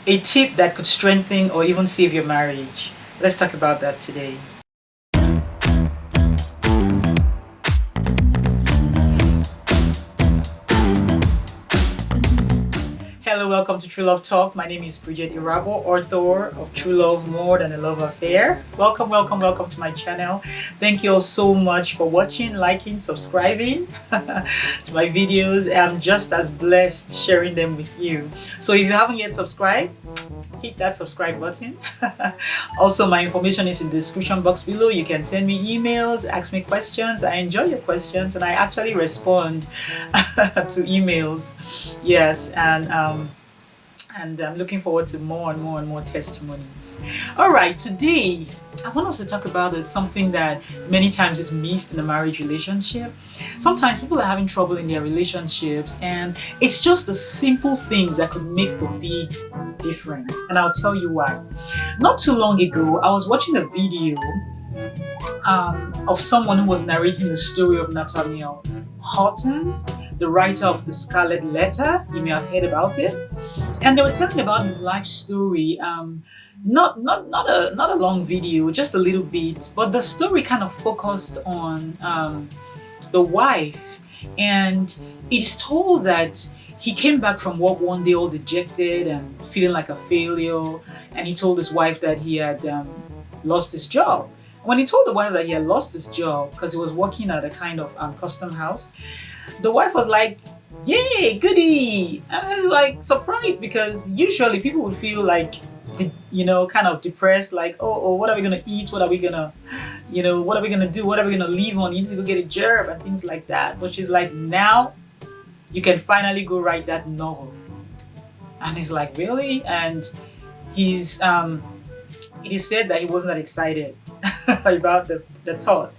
a tip that could strengthen or even save your marriage. Let's talk about that today. Hello, welcome to True Love Talk. My name is Bridget Irabo, author of True Love More Than a Love Affair. Welcome, welcome, welcome to my channel. Thank you all so much for watching, liking, subscribing to my videos. I'm just as blessed sharing them with you. So if you haven't yet subscribed, hit that subscribe button. Also, my information is in the description box below. You can send me emails, ask me questions. I enjoy your questions and I actually respond to emails. Yes, and I'm looking forward to more and more and more testimonies. All right, today I want us to talk about something that many times is missed in a marriage relationship. Sometimes people are having trouble in their relationships, and it's just the simple things that could make the big difference. And I'll tell you why. Not too long ago, I was watching a video of someone who was narrating the story of Nathaniel Houghton, the writer of The Scarlet Letter. You may have heard about it. And they were telling about his life story. Not a long video, just a little bit. But the story kind of focused on the wife. And it's told that he came back from work one day all dejected and feeling like a failure. And he told his wife that he had lost his job. When he told the wife that he had lost his job because he was working at a kind of custom house, the wife was like, "Yay, goody!" And I was like surprised because usually people would feel like, kind of depressed, like, oh, what are we gonna eat? What are we gonna, what are we gonna do? What are we gonna live on? You need to go get a job and things like that. But she's like, now you can finally go write that novel. And he's like, really? And he's it is said that he wasn't that excited about the thought.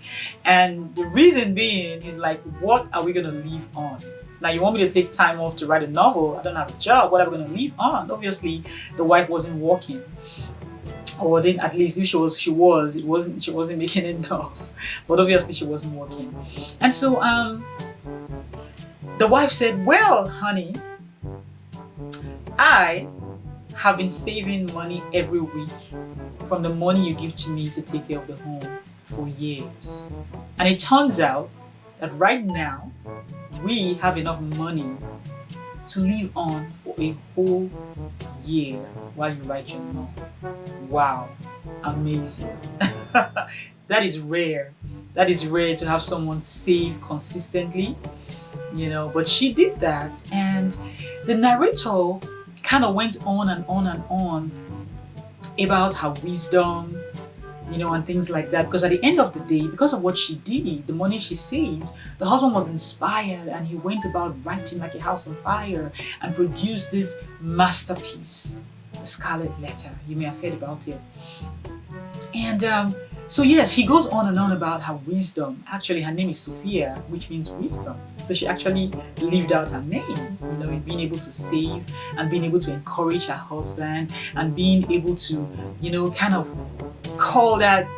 And the reason being, he's like, what are we gonna live on? Now you want me to take time off to write a novel? I don't have a job. What are we gonna live on? Obviously, the wife wasn't working, or didn't. At least if she was, she wasn't making enough. But obviously, she wasn't working. And so, the wife said, "Well, honey, I have been saving money every week from the money you give to me to take care of the home for years. And it turns out that right now we have enough money to live on for a whole year while you write your novel." Wow, amazing. That is rare. That is rare to have someone save consistently, but she did that. And the narrator kind of went on and on and on about her wisdom, and things like that. Because at the end of the day, because of what she did, the money she saved, the husband was inspired and he went about writing like a house on fire and produced this masterpiece, The Scarlet Letter. You may have heard about it. And so yes, he goes on and on about her wisdom. Actually, her name is Sophia, which means wisdom. So she actually lived out her name, in being able to save and being able to encourage her husband and being able to, kind of call that,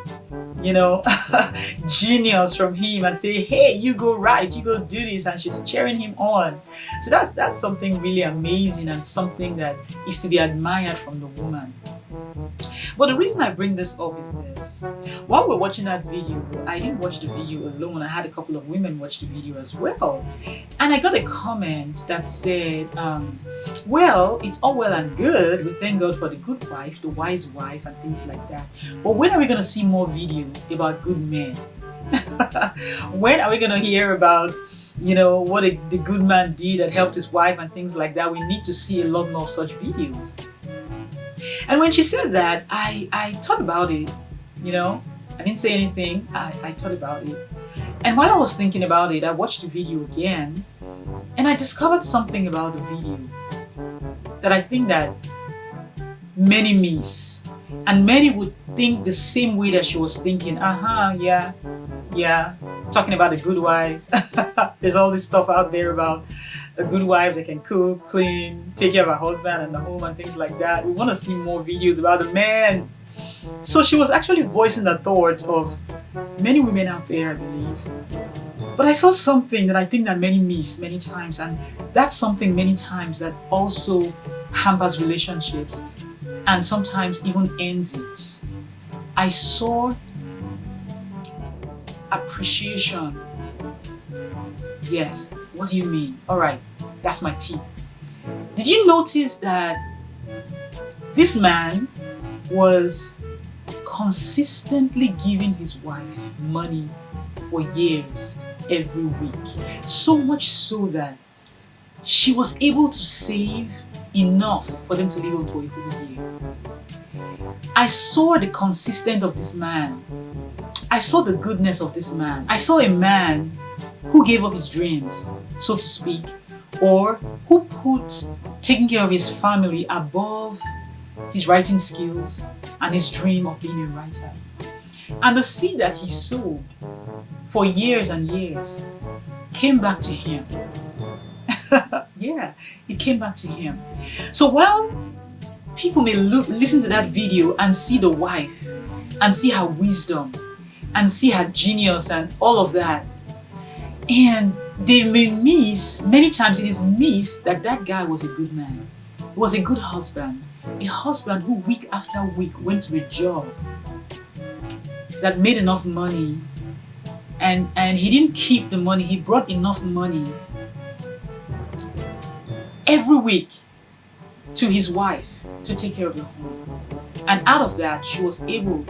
genius from him and say, "Hey, you go write, you go do this," and she's cheering him on. So that's something really amazing and something that is to be admired from the woman. But the reason I bring this up is this. While we're watching that video, I didn't watch the video alone. I had a couple of women watch the video as well. And I got a comment that said, well, it's all well and good. We thank God for the good wife, the wise wife, and things like that. But when are we going to see more videos about good men? When are we going to hear about what the good man did that helped his wife and things like that? We need to see a lot more such videos. And when she said that, I thought about it, I didn't say anything, I thought about it. And while I was thinking about it, I watched the video again, and I discovered something about the video that I think that many miss. And many would think the same way that she was thinking, yeah, talking about a good wife. There's all this stuff out there about a good wife that can cook, clean, take care of her husband and the home and things like that. We want to see more videos about the man. So she was actually voicing the thought of many women out there, I believe. But I saw something that I think that many miss many times, and that's something many times that also hampers relationships. and sometimes even ends it. I saw appreciation. Yes, what do you mean? Alright, that's my tip. Did you notice that this man was consistently giving his wife money for years, every week? So much so that she was able to save enough for them to live up to a whole year. I saw the consistency of this man. I saw the goodness of this man. I saw a man who gave up his dreams, so to speak, or who put taking care of his family above his writing skills and his dream of being a writer. And the seed that he sowed for years and years came back to him. Yeah, it came back to him. So while people may listen to that video and see the wife and see her wisdom and see her genius and all of that, and they may miss, many times it is missed, that that guy was a good man. He was a good husband. A husband who week after week went to a job that made enough money, and he didn't keep the money, he brought enough money every week to his wife to take care of the home. And out of that, she was able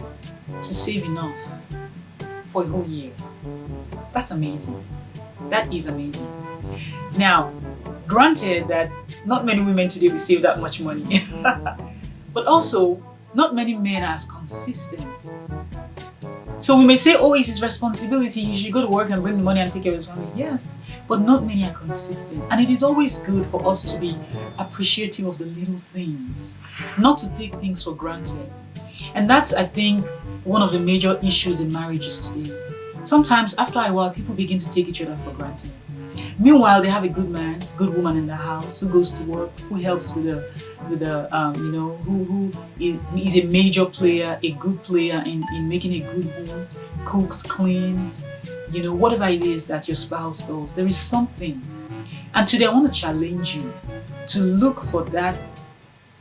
to save enough for a whole year. That's amazing. That is amazing. Now, granted that not many women today will save that much money, but also not many men are as consistent. So we may say, oh, it's his responsibility, he should go to work and bring the money and take care of his family. Yes, but not many are consistent. And it is always good for us to be appreciative of the little things, not to take things for granted. And that's, I think, one of the major issues in marriages today. Sometimes after a while, people begin to take each other for granted. Meanwhile, they have a good man, good woman in the house who goes to work, who helps with the who is a major player, a good player in making a good home, cooks, cleans, whatever it is that your spouse does. There is something. And today I want to challenge you to look for that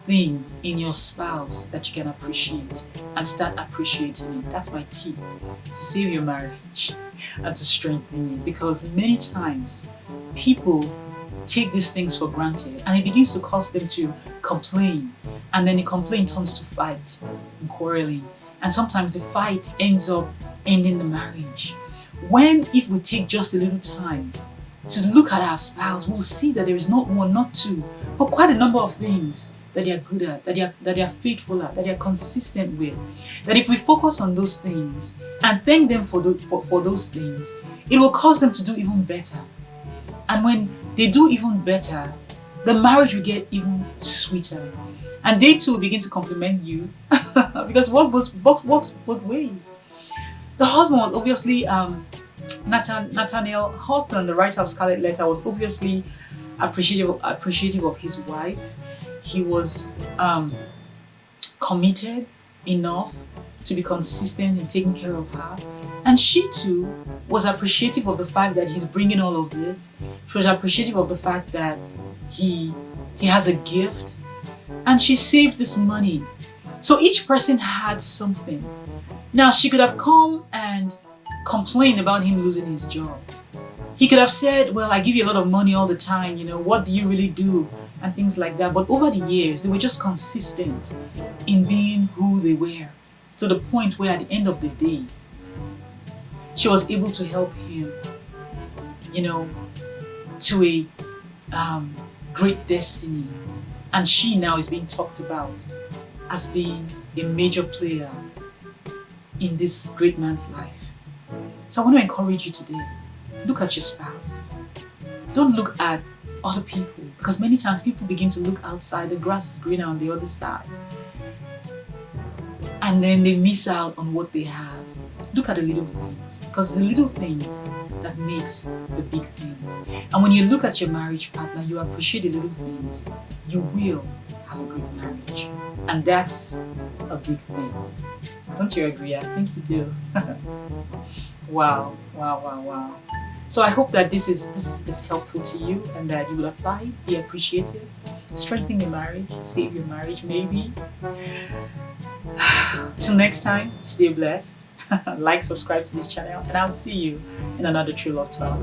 thing in your spouse that you can appreciate and start appreciating it. That's my tip to save your marriage and to strengthen it, because many times people take these things for granted and it begins to cause them to complain, and then the complaint turns to fight and quarreling, and sometimes the fight ends up ending the marriage. When if we take just a little time to look at our spouse, we'll see that there is not one, not two, but quite a number of things that they are good at, that they are faithful at, that they are consistent with. That if we focus on those things and thank them for those things, it will cause them to do even better. And when they do even better, the marriage will get even sweeter. And they too will begin to compliment you because work works both ways. The husband was obviously, Nathaniel Hawthorne, the writer of Scarlet Letter, was obviously appreciative of his wife. He was committed enough to be consistent in taking care of her. And she too was appreciative of the fact that he's bringing all of this. She was appreciative of the fact that he has a gift. And she saved this money. So each person had something. Now she could have come and complained about him losing his job. He could have said, well, I give you a lot of money all the time, what do you really do? And things like that. But over the years, they were just consistent in being who they were, to the point where at the end of the day, she was able to help him, to a great destiny. And she now is being talked about as being a major player in this great man's life. So I want to encourage you today. Look at your spouse. Don't look at other people, because many times people begin to look outside. The grass is greener on the other side, and then they miss out on what they have. Look at the little things, because it's the little things that makes the big things. And when you look at your marriage partner, you appreciate the little things, you will have a great marriage. And that's a big thing. Don't you agree? I think you do. Wow. So I hope that this is helpful to you and that you will apply it, be appreciative, strengthen your marriage, save your marriage, maybe. Till next time, stay blessed. Like, subscribe to this channel, and I'll see you in another True Love Talk.